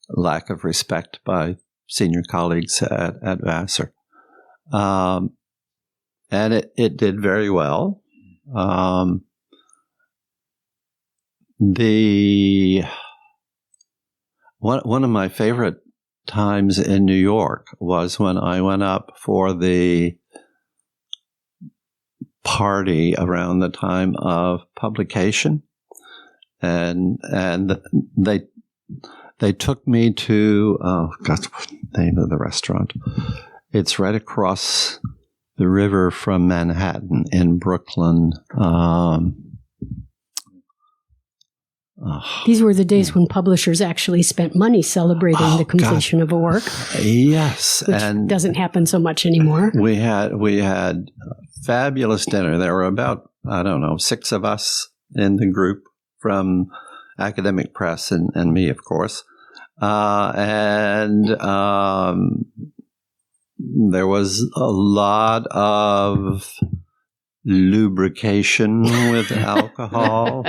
lack of respect by senior colleagues at Vassar. And it did very well. One of my favorite times in New York was when I went up for the party around the time of publication, and they took me to what's the name of the restaurant? It's right across the river from Manhattan in Brooklyn. These were the days when publishers actually spent money celebrating the completion of a work. Yes, which and doesn't happen so much anymore. We had a fabulous dinner. There were about 6 of us in the group from Academic Press and me, of course, and there was a lot of lubrication with alcohol.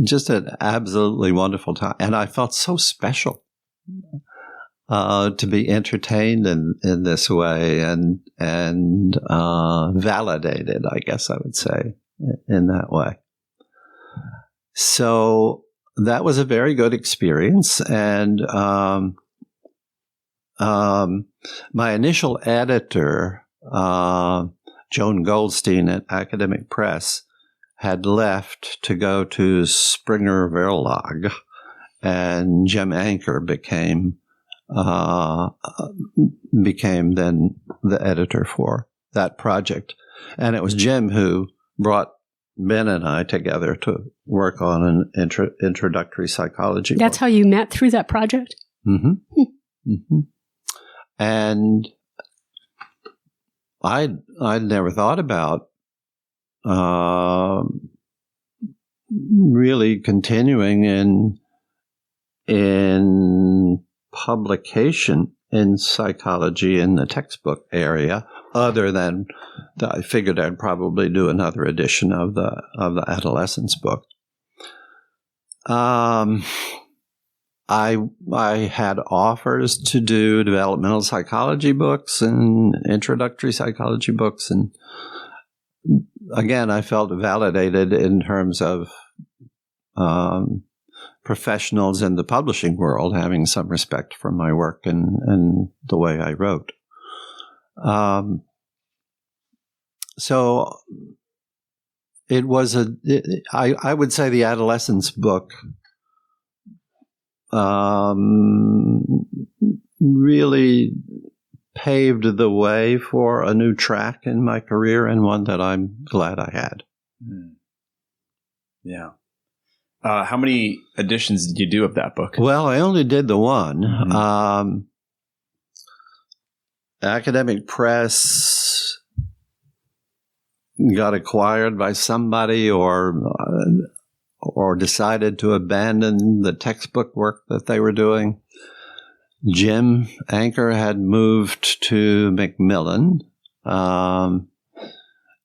Just an absolutely wonderful time. And I felt so special to be entertained in this way and validated, I guess I would say, in that way. So that was a very good experience. And my initial editor, Joan Goldstein at Academic Press, had left to go to Springer Verlag, and Jim Anker became then the editor for that project. And it was Jim who brought Ben and I together to work on an introductory psychology That's book. how you met through that project? Mm-hmm. Mm-hmm. And I'd never thought about really continuing in publication in psychology in the textbook area, other than I figured I'd probably do another edition of the adolescence book. I had offers to do developmental psychology books and introductory psychology books, and again, I felt validated in terms of professionals in the publishing world having some respect for my work and the way I wrote. So it was I would say the adolescence book really paved the way for a new track in my career, and one that I'm glad I had. Yeah. How many editions did you do of that book? Well, I only did the one. Mm-hmm. Academic Press got acquired by somebody or decided to abandon the textbook work that they were doing. Jim Anker had moved to Macmillan, and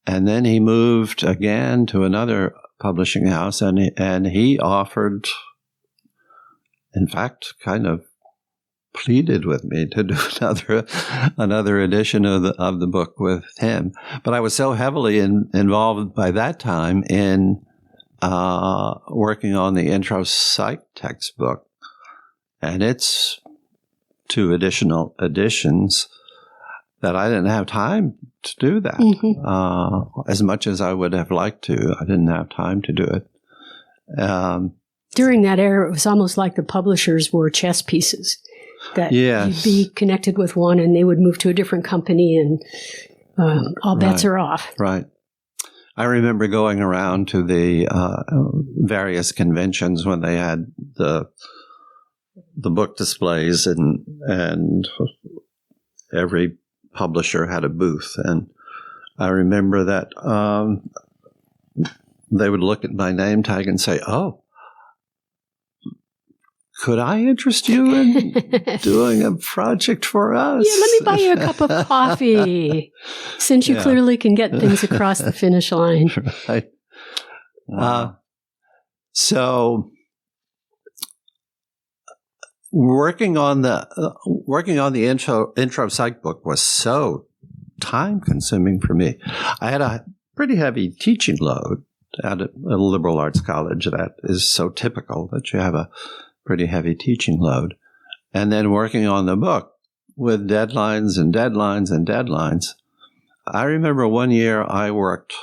then he moved again to another publishing house, and he offered, in fact, kind of pleaded with me to do another edition of the book with him. But I was so heavily involved by that time in working on the intro psych textbook, and its 2 additional editions, that I didn't have time to do that. Mm-hmm. As much as I would have liked to, I didn't have time to do it. During that era, it was almost like the publishers were chess pieces. That you'd be connected with one and they would move to a different company, and all bets are off. Right. I remember going around to the various conventions when they had the book displays, and every publisher had a booth, and I remember that they would look at my name tag and say, "Oh, could I interest you in doing a project for us? Yeah, let me buy you a cup of coffee, since you clearly can get things across the finish line." Right. Wow. So working on the intro psych book was so time consuming for me. I had a pretty heavy teaching load at a liberal arts college. That is so typical, that you have a pretty heavy teaching load. And then working on the book with deadlines and deadlines and deadlines. I remember one year I worked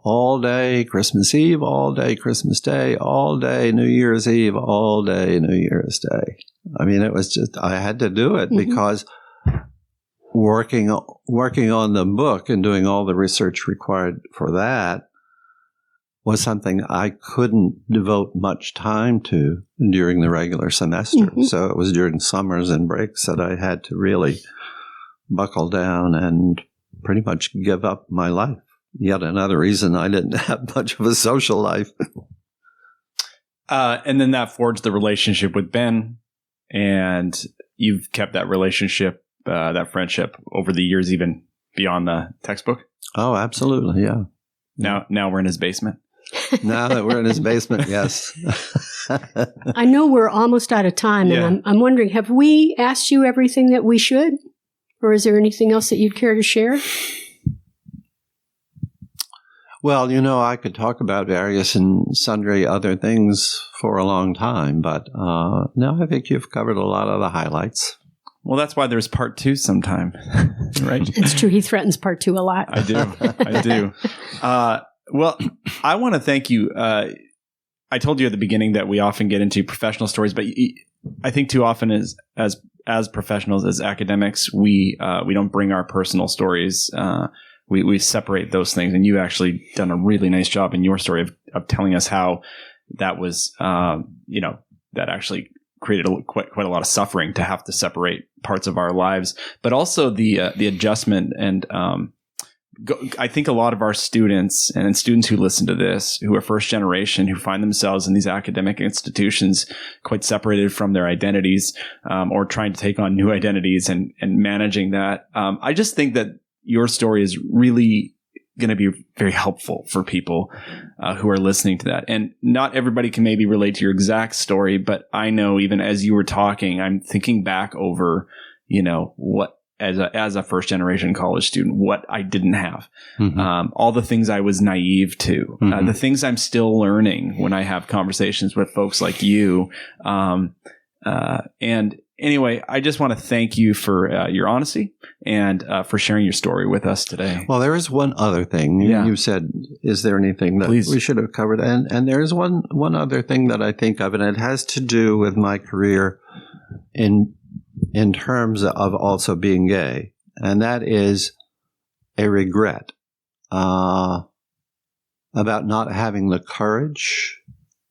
all day Christmas Eve, all day Christmas Day, all day New Year's Eve, all day New Year's Day. I mean, it was just, I had to do it because working on the book and doing all the research required for that was something I couldn't devote much time to during the regular semester. So it was during summers and breaks that I had to really buckle down and pretty much give up my life. Yet another reason I didn't have much of a social life. And then that forged the relationship with Ben, and you've kept that relationship, that friendship over the years, even beyond the textbook. Oh, absolutely. Yeah. Now we're in his basement. Now that we're in his basement, yes. I know we're almost out of time, and I'm wondering, have we asked you everything that we should? Or is there anything else that you'd care to share? Well, I could talk about various and sundry other things for a long time, but no, I think you've covered a lot of the highlights. Well, that's why there's part 2 sometime, right? It's true. He threatens part 2 a lot. I do. Well, I want to thank you. I told you at the beginning that we often get into professional stories, but I think too often as professionals, as academics, we don't bring our personal stories. We separate those things, and you actually done a really nice job in your story of telling us how that was, that actually created quite a lot of suffering to have to separate parts of our lives, but also the adjustment. And I think a lot of our students and students who listen to this, who are first generation, who find themselves in these academic institutions quite separated from their identities, or trying to take on new identities and managing that. I just think that your story is really going to be very helpful for people who are listening to that. And not everybody can maybe relate to your exact story, but I know even as you were talking, I'm thinking back over, what as a first generation college student, what I didn't have, all the things I was naive to, the things I'm still learning when I have conversations with folks like you. And anyway, I just want to thank you for your honesty and for sharing your story with us today. Well, there is one other thing. You said, is there anything that we should have covered? And there is one other thing that I think of, and it has to do with my career in terms of also being gay. And that is a regret about not having the courage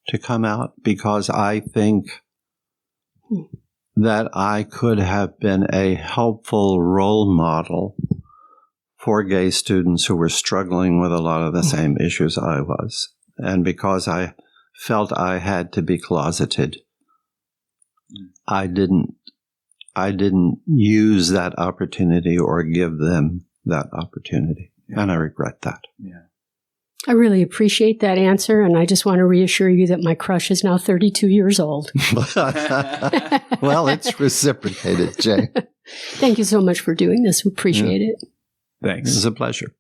to come out, because I think that I could have been a helpful role model for gay students who were struggling with a lot of the same issues I was. And because I felt I had to be closeted, I didn't use that opportunity or give them that opportunity. And I regret that. Yeah. I really appreciate that answer, and I just want to reassure you that my crush is now 32 years old. Well, it's reciprocated, Jane. Thank you so much for doing this. We appreciate it. Thanks. It was a pleasure.